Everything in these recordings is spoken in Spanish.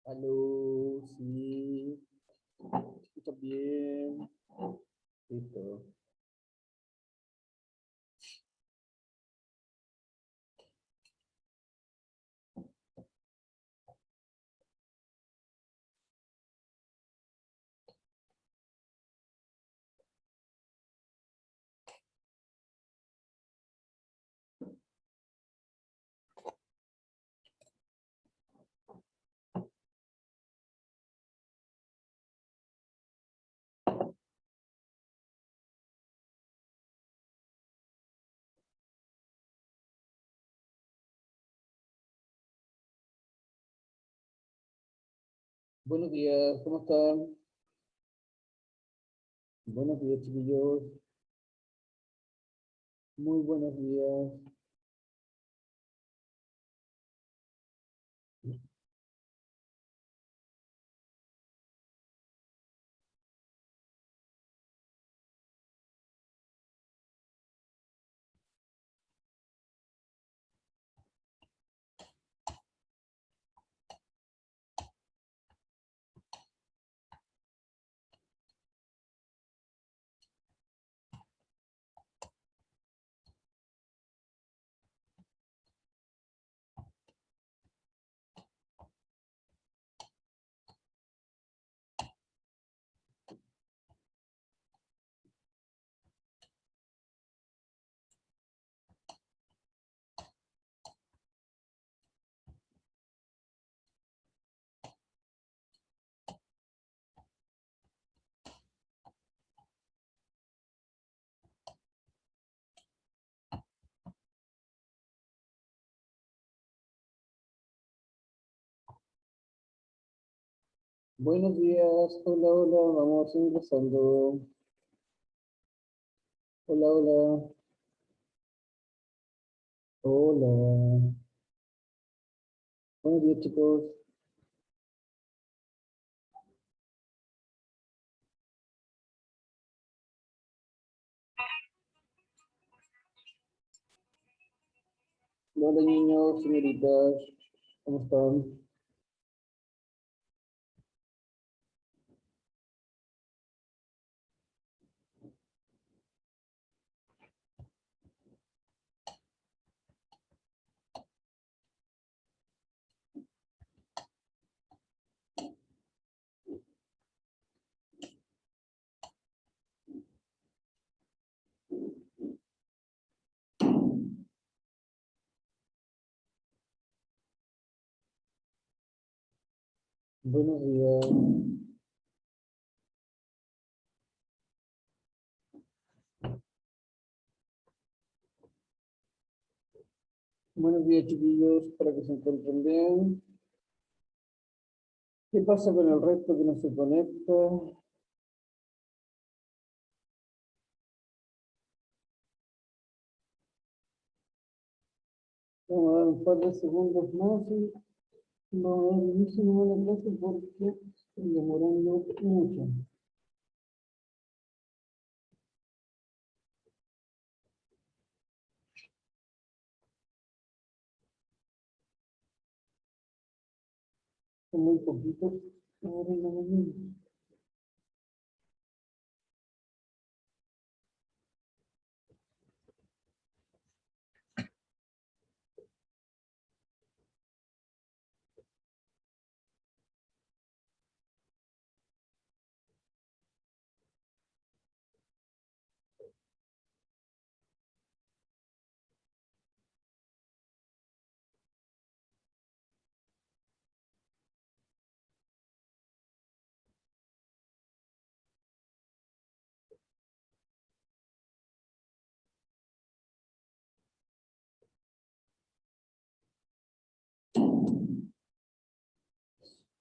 Aló, sí, ¿escuchas bien? Listo. Buenos días, ¿cómo están? Buenos días, chiquillos. Muy buenos días. Buenos días, hola, hola, vamos ingresando. Hola, hola, hola. Buenos días, chicos. Hola, niños, señoritas, ¿cómo están? Buenos días. Buenos días, chiquillos, para que se encuentren bien. ¿Qué pasa con el resto que no se conecta? Vamos a dar un par de segundos más y vamos a dar inicio a la clase porque estoy demorando mucho. Son muy poquitos ahora en la mañana.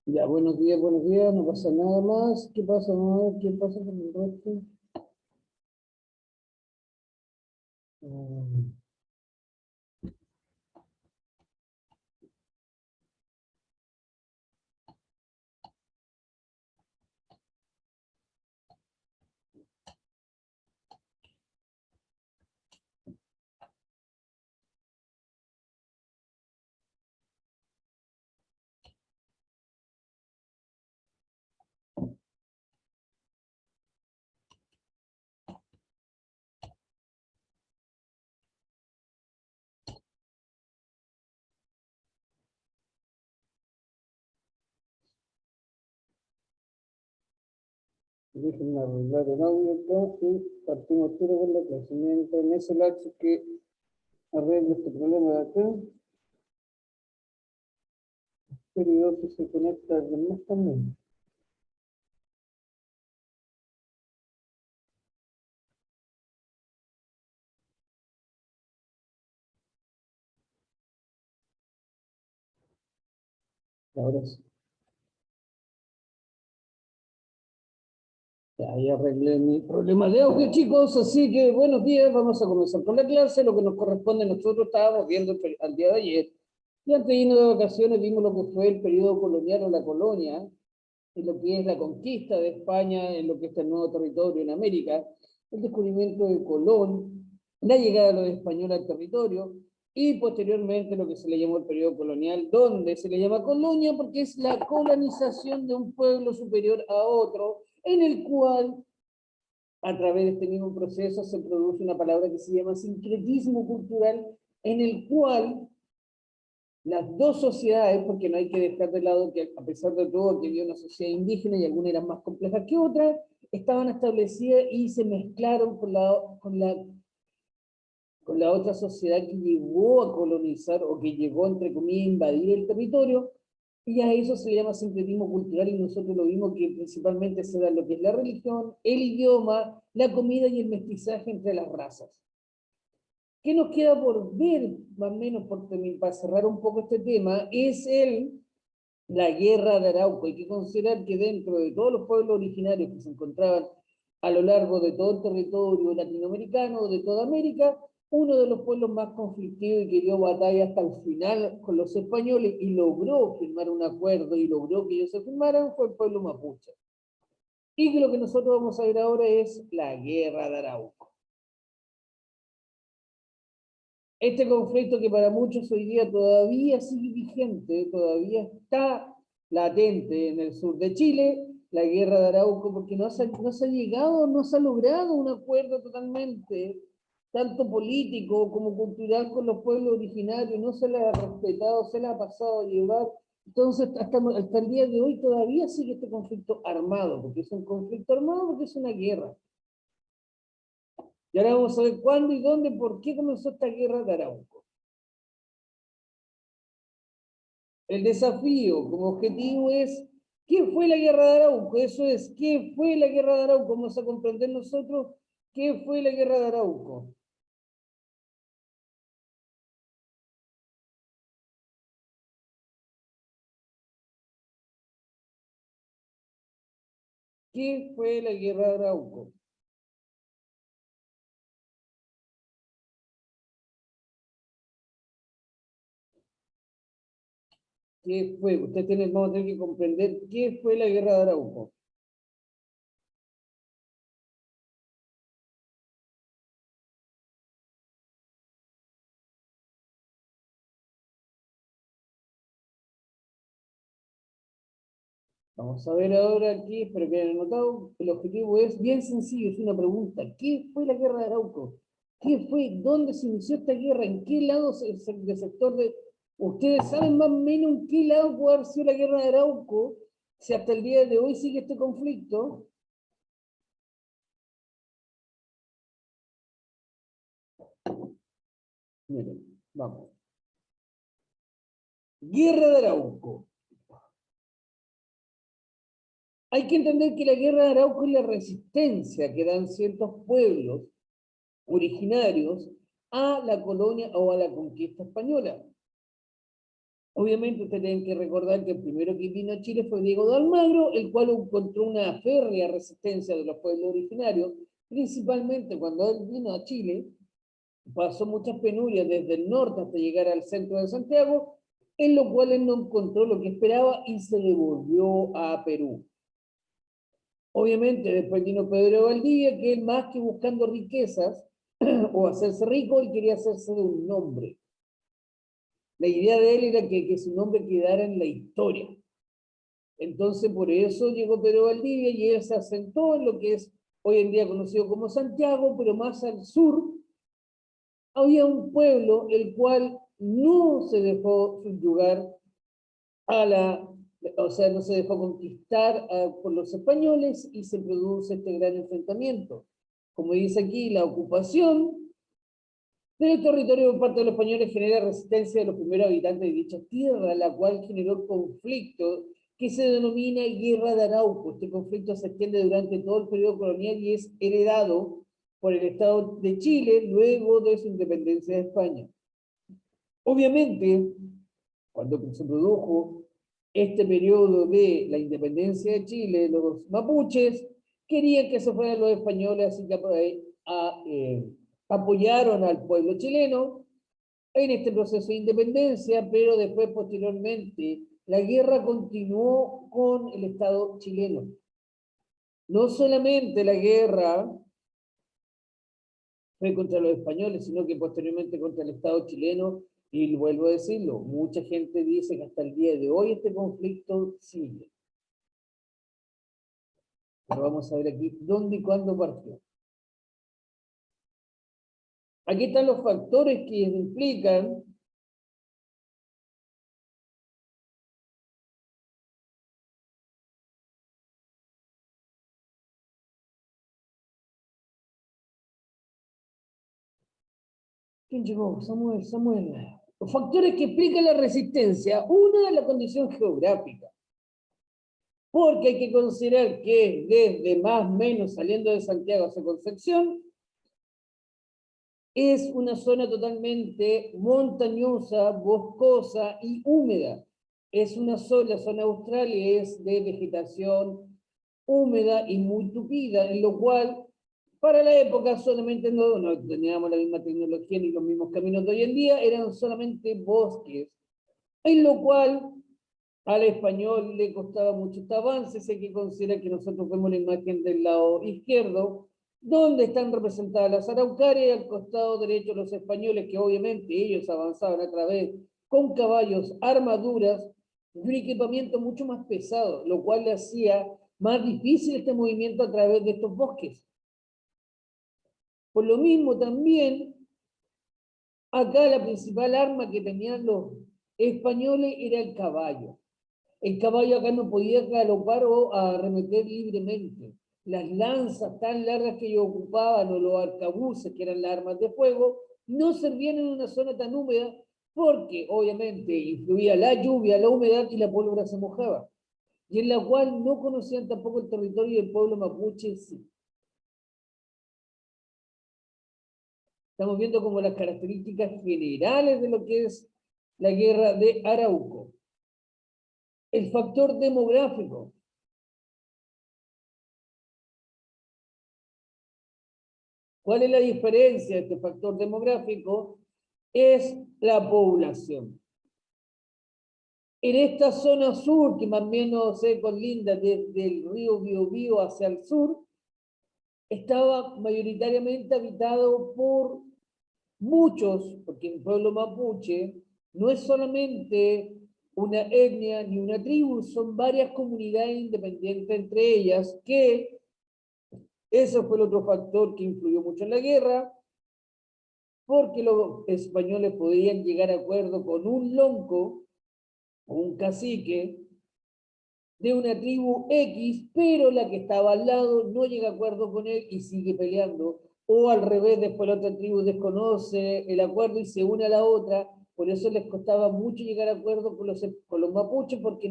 Ya, buenos días, no pasa nada más. ¿Qué pasa, mamá? ¿Qué pasa con el resto? Ah, Déjenme arreglar el audio acá y partimos tiro con la clase. Mientras en ese lapso que arreglo este problema de acá, pero si se conecta alguien más también. Ahora sí. Ya, ahí arreglé mi problema de audio, chicos, así que buenos días, vamos a comenzar con la clase, lo que nos corresponde, nosotros estábamos viendo al día de ayer, y antes de irnos de vacaciones vimos lo que fue el periodo colonial o la colonia, en lo que es la conquista de España, en lo que es el nuevo territorio en América, el descubrimiento de Colón, la llegada de los españoles al territorio, y posteriormente lo que se le llamó el periodo colonial, donde se le llama colonia porque es la colonización de un pueblo superior a otro, en el cual, a través de este mismo proceso, se produce una palabra que se llama sincretismo cultural, en el cual las dos sociedades, porque no hay que dejar de lado que a pesar de todo que había una sociedad indígena y algunas eran más complejas que otras, estaban establecidas y se mezclaron con la otra sociedad que llegó a colonizar o que llegó, entre comillas, a invadir el territorio, y a eso se le llama sincretismo cultural, y nosotros lo vimos que principalmente se da lo que es la religión, el idioma, la comida y el mestizaje entre las razas. ¿Qué nos queda por ver, más o menos, para cerrar un poco este tema? Es la guerra de Arauco. Hay que considerar que dentro de todos los pueblos originarios que se encontraban a lo largo de todo el territorio latinoamericano, de toda América, uno de los pueblos más conflictivos y que dio batalla hasta el final con los españoles y logró firmar un acuerdo y logró que ellos se firmaran fue el pueblo mapuche. Y que lo que nosotros vamos a ver ahora es la guerra de Arauco. Este conflicto que para muchos hoy día todavía sigue vigente, todavía está latente en el sur de Chile, la guerra de Arauco, porque no se ha llegado, no se ha logrado un acuerdo totalmente, tanto político como cultural con los pueblos originarios, no se les ha respetado, se les ha pasado a llevar. Entonces, hasta el día de hoy todavía sigue este conflicto armado, porque es un conflicto armado, porque es una guerra. Y ahora vamos a ver cuándo y dónde, por qué comenzó esta guerra de Arauco. El desafío como objetivo es, ¿qué fue la guerra de Arauco? Eso es, ¿qué fue la guerra de Arauco? Vamos a comprender nosotros qué fue la guerra de Arauco. ¿Qué fue la guerra de Arauco? ¿Qué fue? Vamos a tener que comprender qué fue la guerra de Arauco. Vamos a ver ahora aquí, espero que hayan anotado, el objetivo es bien sencillo, es una pregunta. ¿Qué fue la guerra de Arauco? ¿Qué fue? ¿Dónde se inició esta guerra? ¿En qué lado de sector de... ¿Ustedes saben más o menos en qué lado puede haber sido la guerra de Arauco? Si hasta el día de hoy sigue este conflicto. Miren, vamos. Guerra de Arauco. Hay que entender que la guerra de Arauco es la resistencia que dan ciertos pueblos originarios a la colonia o a la conquista española. Obviamente ustedes tienen que recordar que el primero que vino a Chile fue Diego de Almagro, el cual encontró una férrea resistencia de los pueblos originarios, principalmente cuando él vino a Chile, pasó muchas penurias desde el norte hasta llegar al centro de Santiago, en lo cual él no encontró lo que esperaba y se devolvió a Perú. Obviamente después vino Pedro de Valdivia, que él más que buscando riquezas o hacerse rico, él quería hacerse de un nombre. La idea de él era que su nombre quedara en la historia. Entonces, por eso llegó Pedro Valdivia y él se asentó en lo que es hoy en día conocido como Santiago, pero más al sur había un pueblo el cual no se dejó subyugar a o sea, no se dejó conquistar por los españoles y se produce este gran enfrentamiento. Como dice aquí, la ocupación del territorio por parte de los españoles genera resistencia de los primeros habitantes de dicha tierra, la cual generó el conflicto que se denomina Guerra de Arauco. Este conflicto se extiende durante todo el periodo colonial y es heredado por el Estado de Chile luego de su independencia de España. Obviamente, cuando se produjo este periodo de la independencia de Chile, los mapuches querían que se fueran los españoles, así que apoyaron al pueblo chileno en este proceso de independencia, pero después, posteriormente, la guerra continuó con el Estado chileno. No solamente la guerra fue contra los españoles, sino que posteriormente contra el Estado chileno, y vuelvo a decirlo, mucha gente dice que hasta el día de hoy este conflicto sigue. Pero vamos a ver aquí dónde y cuándo partió. Aquí están los factores que implican ¿quién llegó? Samuel. Los factores que explican la resistencia. Una es la condición geográfica. Porque hay que considerar que desde más o menos saliendo de Santiago hacia Concepción, es una zona totalmente montañosa, boscosa y húmeda. Es una zona, la zona austral es de vegetación húmeda y muy tupida, en lo cual para la época solamente no teníamos la misma tecnología ni los mismos caminos de hoy en día, eran solamente bosques, en lo cual al español le costaba mucho este avance. Hay que considerar que nosotros vemos la imagen del lado izquierdo, donde están representadas las araucarias, y al costado derecho los españoles, que obviamente ellos avanzaban a través con caballos, armaduras y un equipamiento mucho más pesado, lo cual le hacía más difícil este movimiento a través de estos bosques. Por lo mismo también, acá la principal arma que tenían los españoles era el caballo. El caballo acá no podía galopar o arremeter libremente. Las lanzas tan largas que ellos ocupaban o los arcabuces, que eran las armas de fuego, no servían en una zona tan húmeda porque obviamente influía la lluvia, la humedad y la pólvora se mojaba. Y en la cual no conocían tampoco el territorio del pueblo mapuche en sí. Estamos viendo como las características generales de lo que es la guerra de Arauco. El factor demográfico. ¿Cuál es la diferencia de este factor demográfico? Es la población. En esta zona sur, que más o menos se colinda desde el río Biobío hacia el sur, estaba mayoritariamente habitado por muchos, porque el pueblo mapuche no es solamente una etnia ni una tribu, son varias comunidades independientes entre ellas, que ese fue el otro factor que influyó mucho en la guerra, porque los españoles podían llegar a acuerdo con un lonco o un cacique de una tribu X, pero la que estaba al lado no llega a acuerdo con él y sigue peleando. O al revés, después la otra tribu desconoce el acuerdo y se une a la otra. Por eso les costaba mucho llegar a acuerdo con los mapuches, porque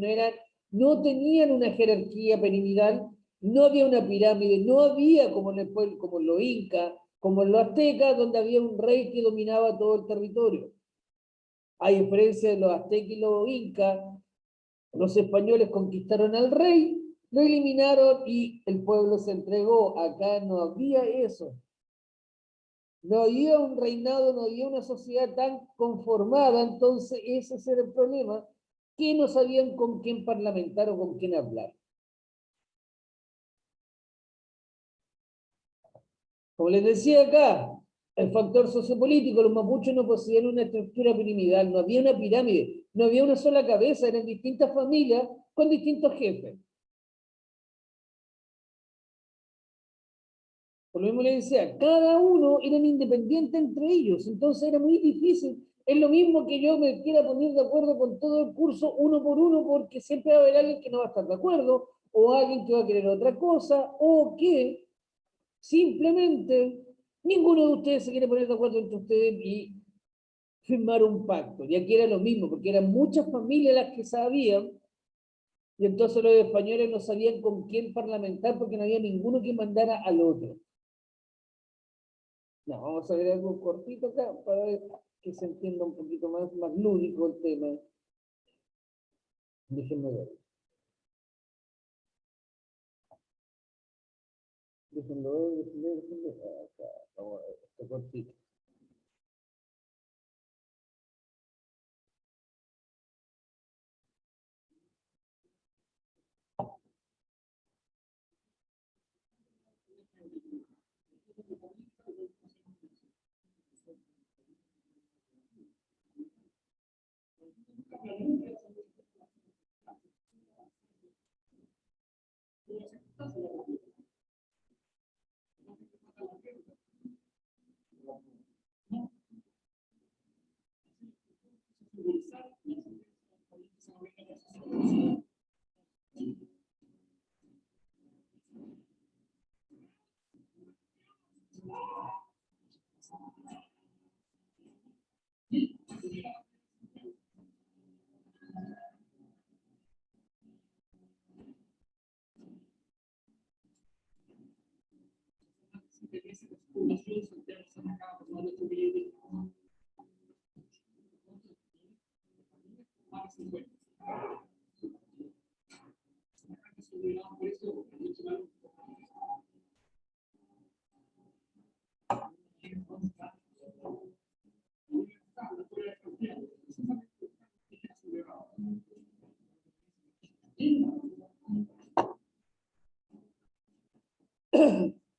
no tenían una jerarquía piramidal, no había una pirámide, no había como como en los incas, como en los aztecas, donde había un rey que dominaba todo el territorio. A diferencia de los aztecas y los incas, los españoles conquistaron al rey, lo eliminaron y el pueblo se entregó. Acá no había eso. No había un reinado, no había una sociedad tan conformada, entonces ese era el problema, que no sabían con quién parlamentar o con quién hablar. Como les decía acá, el factor sociopolítico, los mapuches no poseían una estructura piramidal, no había una pirámide, no había una sola cabeza, eran distintas familias con distintos jefes. Por lo mismo le decía, cada uno eran independientes entre ellos, entonces era muy difícil. Es lo mismo que yo me quiera poner de acuerdo con todo el curso uno por uno, porque siempre va a haber alguien que no va a estar de acuerdo, o alguien que va a querer otra cosa, o que simplemente ninguno de ustedes se quiere poner de acuerdo entre ustedes y firmar un pacto. Y aquí era lo mismo, porque eran muchas familias las que sabían, y entonces los españoles no sabían con quién parlamentar porque no había ninguno que mandara al otro. No, vamos a ver algo cortito acá para ver que se entienda un poquito más lúdico el tema. Déjenme ver. Déjenme ver. Acá, vamos a ver, esto cortito.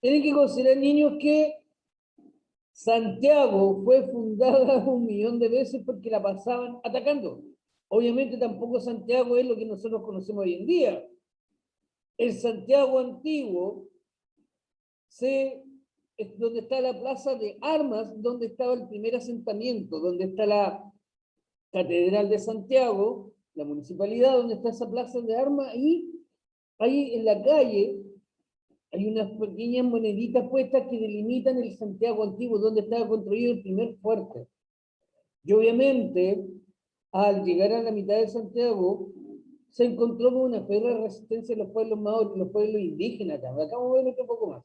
Tienen que considerar, niños, que Santiago fue fundada 1.000.000 de veces porque la pasaban atacando. Obviamente tampoco Santiago es lo que nosotros conocemos hoy en día. El Santiago antiguo es donde está la plaza de armas, donde estaba el primer asentamiento, donde está la Catedral de Santiago, la municipalidad, donde está esa plaza de armas, y ahí en la calle hay unas pequeñas moneditas puestas que delimitan el Santiago antiguo, donde estaba construido el primer fuerte. Y obviamente, al llegar a la mitad de Santiago, se encontró con una férrea resistencia de los pueblos maoris, los pueblos indígenas. Acá vamos a ver otro poco más.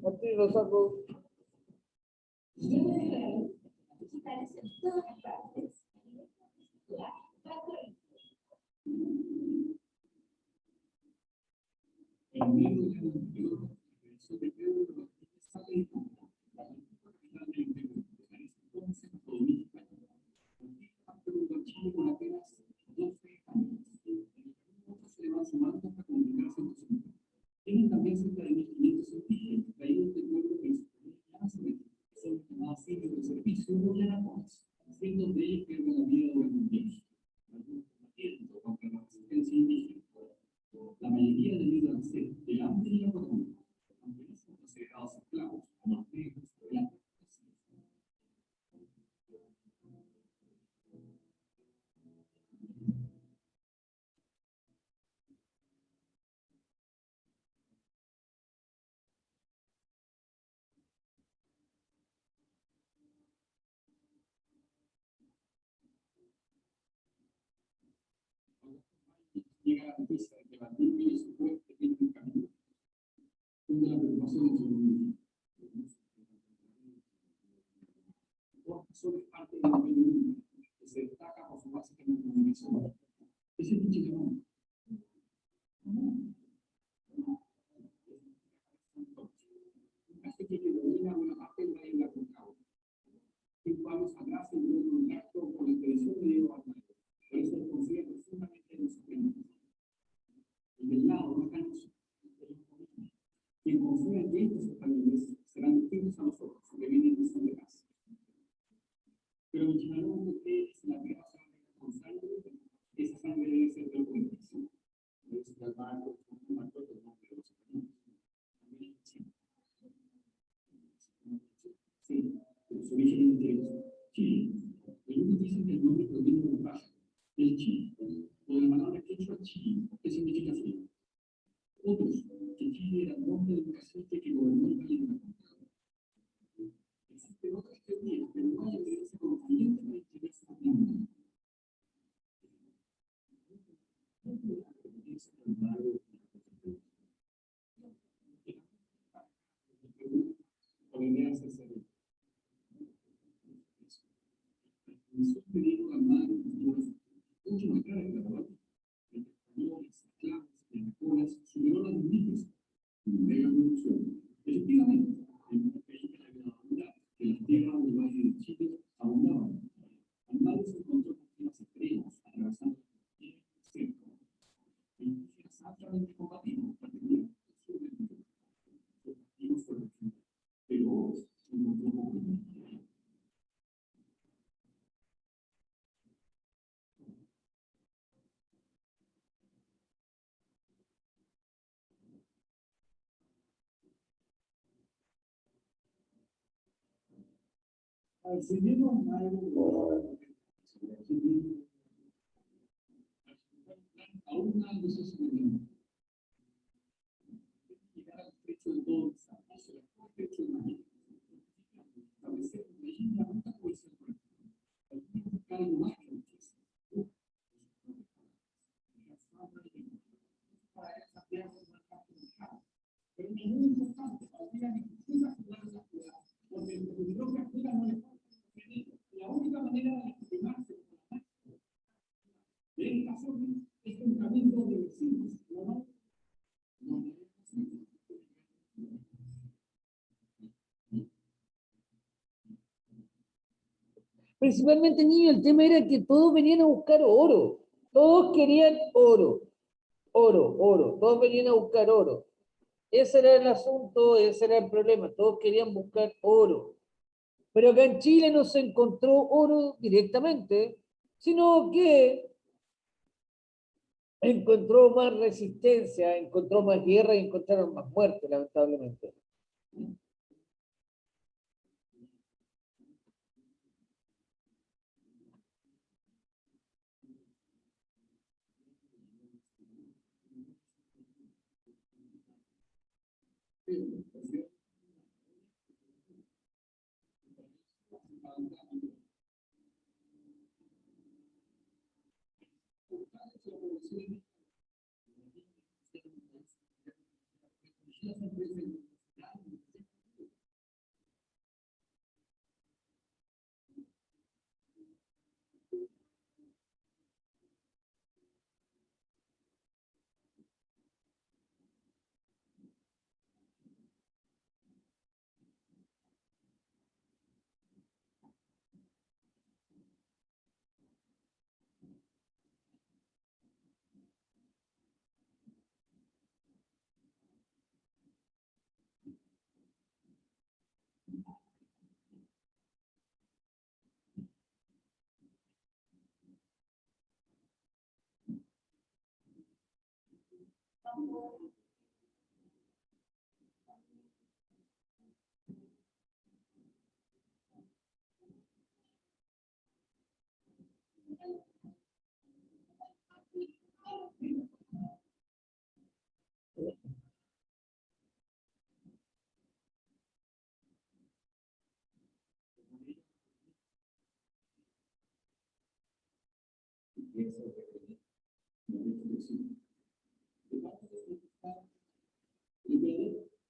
Aquí lo saco. de Chile, o de la palabra quechua Chile, ¿qué significa frío? Otros, que Chile era el nombre de un cacique que gobernó el Valle de la Concagua. Existen otras teorías, pero no hay evidencia concluyente de que es un efectivamente, en un país que la agricultura, que las tierras del Valle de Chile abundaban. Al lado se encontró con climas extremos, atravesando el centro. Indígenas altamente combativos, particularmente el sur del Perú. Los nativos fueron pero se encontró con al seguir algo aún nada de eso se me llegar al estrecho de Donza, o sea, al estrecho de México, establecer una ruta cohesión por el mundo. Hay que buscar algo más que eso. Para esa tierra una parte de Java. Pero es muy importante para que la agricultura jugar en la ciudad, porque el productor que afuera no le falta. La única manera de legitimarse de esta forma es un camino de vecinos, ¿no? Principalmente, niño, el tema era que todos venían a buscar oro. Todos querían oro. Oro, oro. Todos venían a buscar oro. Ese era el asunto, ese era el problema. Todos querían buscar oro. Pero acá en Chile no se encontró oro directamente, sino que encontró más resistencia, encontró más guerra y encontraron más muertes, lamentablemente.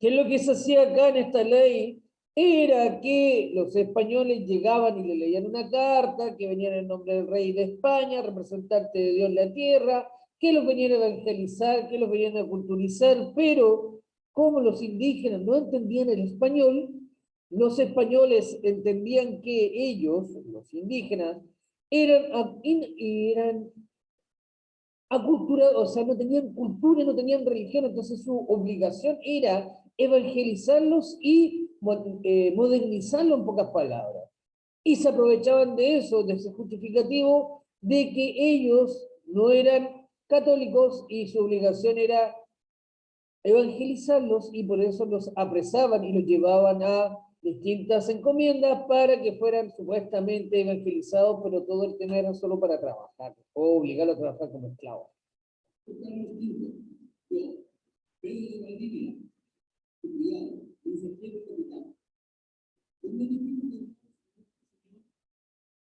¿Qué es lo que se hacía acá en esta ley? Era que los españoles llegaban y le leían una carta, que venían en nombre del rey de España, representante de Dios en la tierra, que los venían a evangelizar, que los venían a culturizar, pero como los indígenas no entendían el español, los españoles entendían que ellos, los indígenas, eran aculturados, o sea, no tenían cultura, no tenían religión, entonces su obligación era evangelizarlos y modernizarlos en pocas palabras. Y se aprovechaban de eso, de ese justificativo, de que ellos no eran católicos y su obligación era evangelizarlos y por eso los apresaban y los llevaban a distintas encomiendas para que fueran supuestamente evangelizados, pero todo el tema era solo para trabajar, o obligarlo a trabajar como esclavos. Carlos V, yo, Pedro de Valdivia, tu criado, un serpiente capitán. Un enemigo que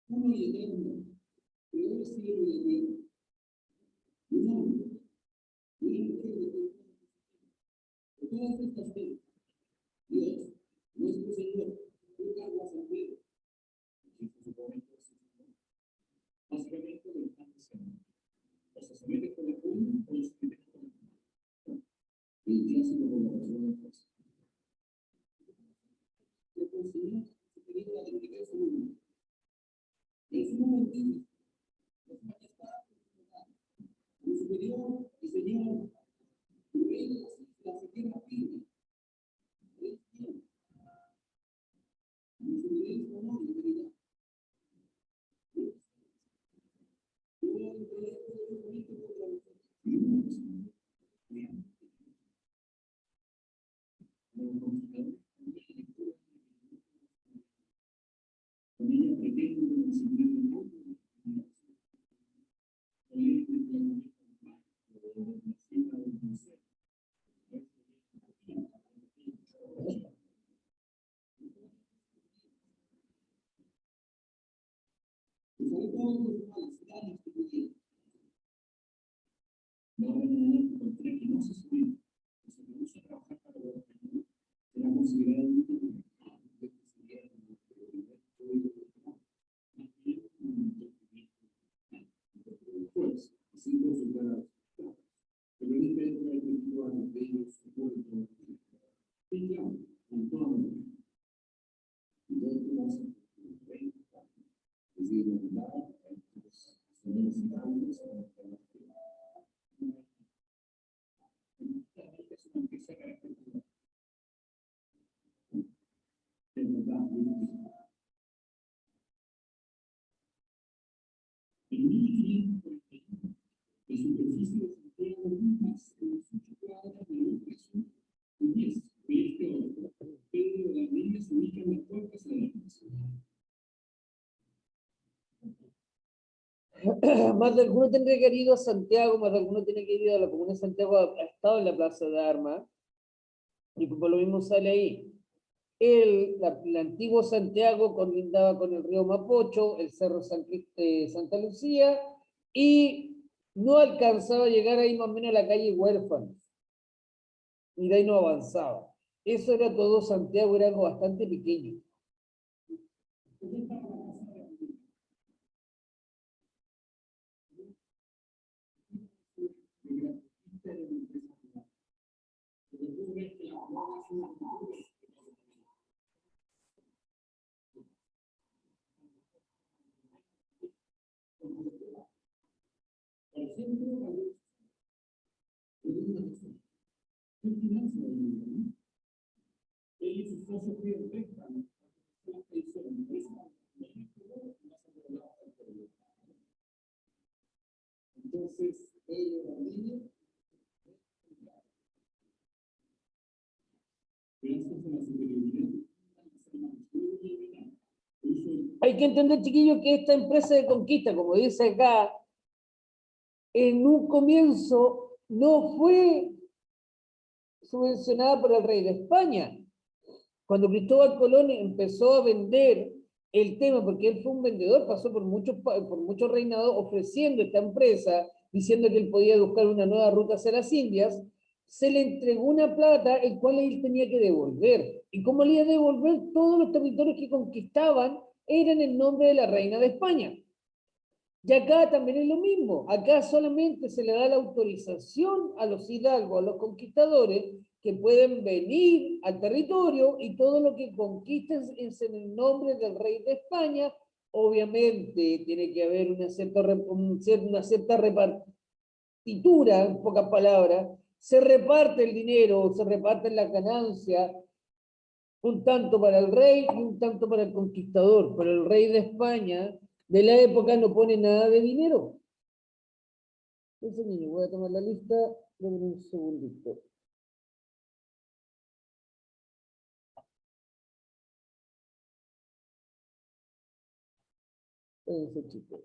uno y eterno, creó el cielo y la tierra. Un hombre, una mujer de todas estas cosas. Dios, nuestro Señor, tú cargas a Pedro. Básicamente lo están diciendo. O se somete con la cruz o se somete con la cruz. El clásico con la razón de Dios. Lo considera superior a la dignidad de su mundo. Es un motivo. Es majestad. Un superior y Señor. Tu reino la tierra firme. Es bien. Mi superior honor y autoridad. Yo entregué todo el bonito contra vosotros. Con ella pretendo asignar el mundo. No, encontré que no se subió. Se me gusta trabajar para los españoles. Será considerado un tipo de pues, sin consultar a los estados. Pero en este época hay efectivo a los de ellos, su pueblo, y ya, con toda la vida. Y todo esto lo hacen por 30 años. Es decir, la verdad, son necesitados, es una empresa característica. Es verdad, en 1541, la superficie de Santiago más de 18 cuadras de ubicación y 10 de este orden. Pedro de la Villa se ubica en las puertas de la iglesia. Más de alguno tendría que haber ido a Santiago, más de alguno tiene que ir a la comuna de Santiago, ha estado en la Plaza de Armas, y por lo mismo sale ahí. El antiguo Santiago colindaba con el río Mapocho, el cerro Santa Lucía, y no alcanzaba a llegar ahí más o menos a la calle Huérfanos, y de ahí no avanzaba. Eso era todo Santiago, era algo bastante pequeño. Por ejemplo, él y su socio piden préstamo. Entonces, ellos también, gracias a la superioridad, Hay que entender, chiquillos, que esta empresa de conquista, como dice acá, en un comienzo no fue subvencionada por el rey de España. Cuando Cristóbal Colón empezó a vender el tema, porque él fue un vendedor, pasó por muchos reinados ofreciendo esta empresa, diciendo que él podía buscar una nueva ruta hacia las Indias, se le entregó una plata, el cual él tenía que devolver. Y como le iba a devolver, todos los territorios que conquistaban eran en nombre de la reina de España. Y acá también es lo mismo. Acá solamente se le da la autorización a los hidalgos, a los conquistadores, que pueden venir al territorio y todo lo que conquisten es en el nombre del rey de España. Obviamente tiene que haber una cierta repartitura, en pocas palabras. Se reparte el dinero, se reparten las ganancias, un tanto para el rey y un tanto para el conquistador. Pero el rey de España de la época no pone nada de dinero. Entonces, niño, voy a tomar la lista, dame un segundito. Espérense, chicos.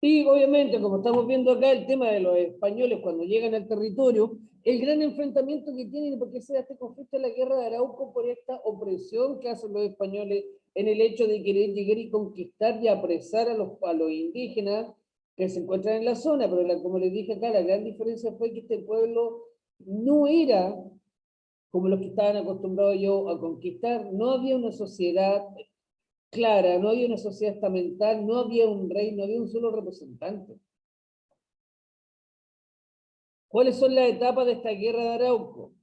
Y obviamente, como estamos viendo acá, el tema de los españoles cuando llegan al territorio, el gran enfrentamiento que tienen, porque se da este conflicto en la guerra de Arauco por esta opresión que hacen los españoles en el hecho de querer llegar y conquistar y apresar a los indígenas que se encuentran en la zona. Pero como les dije acá, la gran diferencia fue que este pueblo no era como los que estaban acostumbrados yo a conquistar, no había una sociedad clara, no había una sociedad estamental, no había un rey, no había un solo representante. ¿Cuáles son las etapas de esta guerra de Arauco?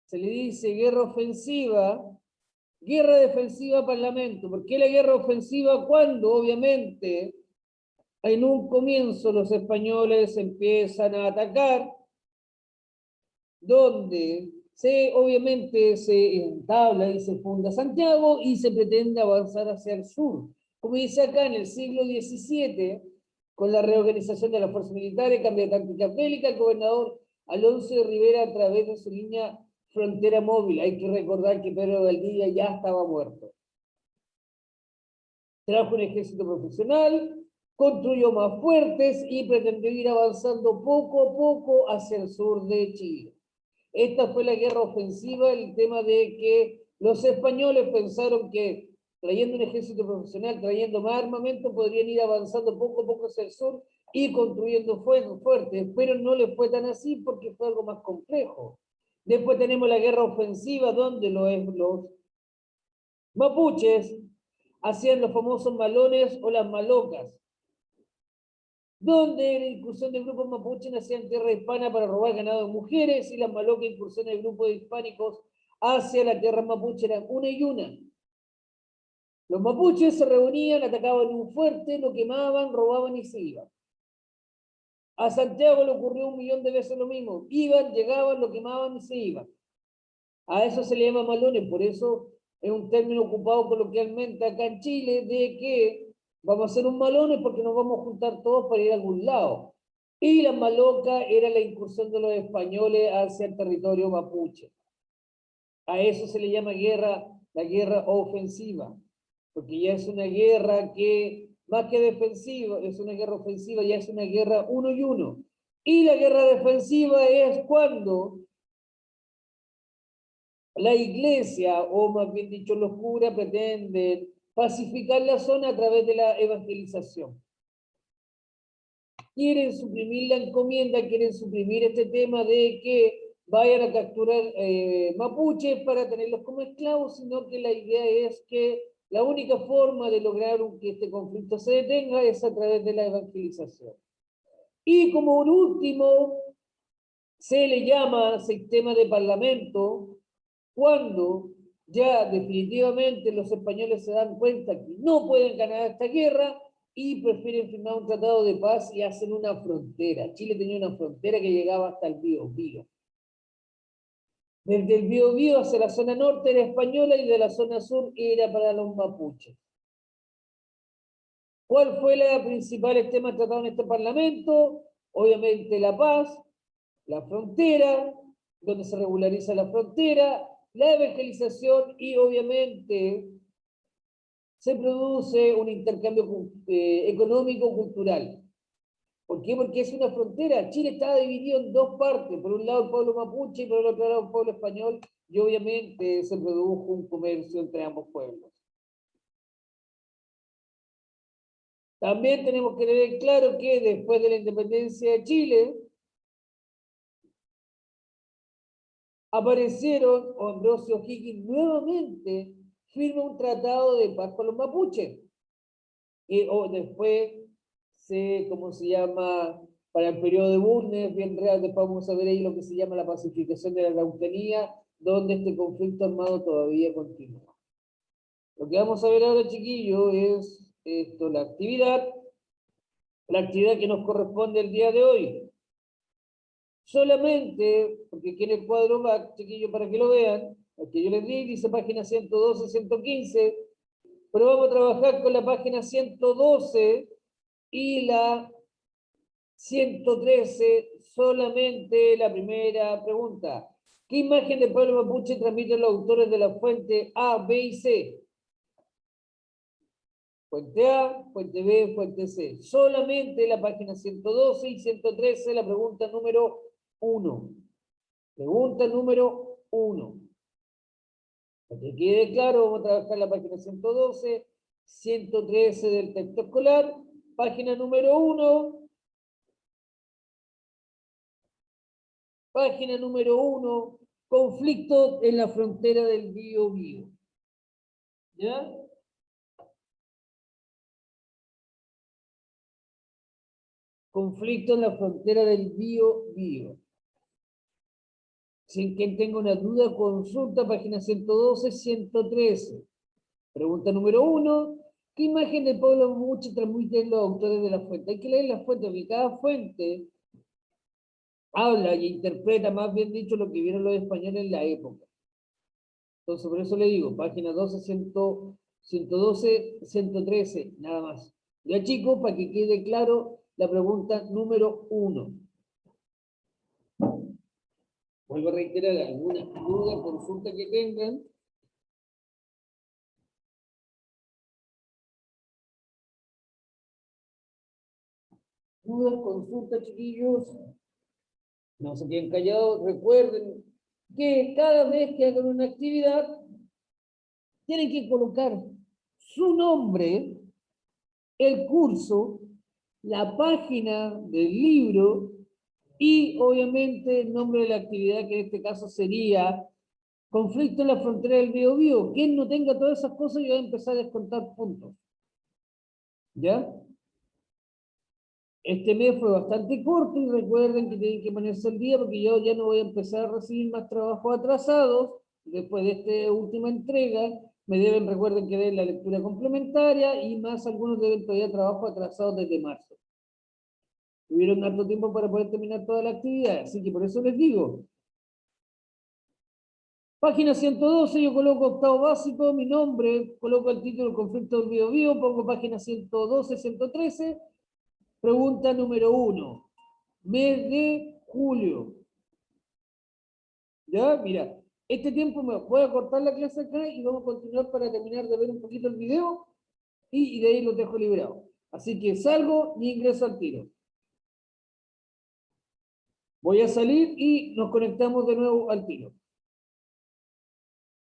Se le dice guerra ofensiva, guerra defensiva, parlamento. ¿Por qué la guerra ofensiva? Cuando, obviamente, en un comienzo los españoles empiezan a atacar, donde obviamente se entabla y se funda Santiago y se pretende avanzar hacia el sur. Como dice acá, en el siglo XVII, con la reorganización de las fuerzas militares, cambio de táctica bélica, el gobernador Alonso de Rivera a través de su línea frontera móvil. Hay que recordar que Pedro de Valdivia ya estaba muerto. Trajo un ejército profesional, construyó más fuertes y pretendió ir avanzando poco a poco hacia el sur de Chile. Esta fue la guerra ofensiva, el tema de que los españoles pensaron que trayendo un ejército profesional, trayendo más armamento, podrían ir avanzando poco a poco hacia el sur y construyendo fuertes, pero no les fue tan así porque fue algo más complejo. Después tenemos la guerra ofensiva, donde los mapuches hacían los famosos malones o las malocas, donde la incursión de grupos mapuches hacían tierra hispana para robar ganado de mujeres y las malocas incursiones de grupos hispánicos hacia la tierra mapuche eran una y una. Los mapuches se reunían, atacaban un fuerte, lo quemaban, robaban y se iban. A Santiago le ocurrió 1.000.000 de veces lo mismo. Iban, llegaban, lo quemaban y se iban. A eso se le llama malones, por eso es un término ocupado coloquialmente acá en Chile de que vamos a hacer un malones porque nos vamos a juntar todos para ir a algún lado. Y la maloca era la incursión de los españoles hacia el territorio mapuche. A eso se le llama guerra, la guerra ofensiva, porque ya es una guerra que, más que defensiva, es una guerra ofensiva, ya es una guerra uno y uno. Y la guerra defensiva es cuando la iglesia, o más bien dicho los curas, pretenden pacificar la zona a través de la evangelización. Quieren suprimir la encomienda, quieren suprimir este tema de que vayan a capturar mapuches para tenerlos como esclavos, sino que la idea es que la única forma de lograr que este conflicto se detenga es a través de la evangelización. Y como por último, se le llama sistema de parlamento cuando ya definitivamente los españoles se dan cuenta que no pueden ganar esta guerra y prefieren firmar un tratado de paz y hacen una frontera. Chile tenía una frontera que llegaba hasta el Biobío. Desde el Biobío hacia la zona norte era española y de la zona sur era para los mapuches. ¿Cuál fue la principal tema tratado en este parlamento? Obviamente la paz, la frontera, donde se regulariza la frontera, la evangelización y obviamente se produce un intercambio económico-cultural. ¿Por qué? Porque es una frontera. Chile estaba dividido en dos partes. Por un lado el pueblo mapuche y por el otro lado el pueblo español. Y obviamente se produjo un comercio entre ambos pueblos. También tenemos que tener claro que después de la independencia de Chile, aparecieron, Ambrosio O'Higgins nuevamente firma un tratado de paz con los mapuches. Y después ¿cómo se llama? Para el periodo de Bulnes, bien real, después vamos a ver ahí lo que se llama la pacificación de la Araucanía, donde este conflicto armado todavía continúa. Lo que vamos a ver ahora, chiquillos, es esto, la actividad que nos corresponde el día de hoy. Solamente, porque aquí en el cuadro back, chiquillos, para que lo vean, el que yo les di, dice página 112, 115, Pero vamos a trabajar con la página 112 y la 113, solamente la primera pregunta. ¿Qué imagen del pueblo mapuche transmiten los autores de la fuente A, B y C? Fuente A, fuente B, fuente C. Solamente la página 112 y 113, la pregunta número 1. Pregunta número 1. Para que quede claro, vamos a trabajar la página 112, 113 del texto escolar. Página número 1. Página número 1. Conflicto en la frontera del Biobío. ¿Ya? Conflicto en la frontera del Biobío. Sin quien tenga una duda, consulta página 112, 113. Pregunta número 1. ¿Qué imagen del pueblo mapuche transmiten los autores de la fuente? Hay que leer la fuente, porque cada fuente habla y interpreta, más bien dicho, lo que vieron los españoles en la época. Entonces, por eso le digo, página 12, 112, 113, nada más. Ya chicos, para que quede claro la pregunta número 1. Vuelvo a reiterar, alguna duda, consulta que tengan. Dudas, consultas, chiquillos. No se queden callados. Recuerden que cada vez que hagan una actividad, tienen que colocar su nombre, el curso, la página del libro y obviamente el nombre de la actividad, que en este caso sería conflicto en la frontera del Biobío. Quien no tenga todas esas cosas, yo voy a empezar a descontar puntos. ¿Ya? Este mes fue bastante corto y recuerden que tienen que ponerse al día porque yo ya no voy a empezar a recibir más trabajos atrasados. Después de esta última entrega, recuerden que deben la lectura complementaria y más algunos deben todavía trabajo atrasados desde marzo. Tuvieron harto tiempo para poder terminar toda la actividad, así que por eso les digo. Página 112, yo coloco octavo básico, mi nombre, coloco el título conflicto del Biobío, pongo página 112, 113. Pregunta número 1. Mes de julio. ¿Ya? Mira, este tiempo me voy a cortar la clase acá y vamos a continuar para terminar de ver un poquito el video y de ahí los dejo liberados. Así que salgo y ingreso al tiro. Voy a salir y nos conectamos de nuevo al tiro.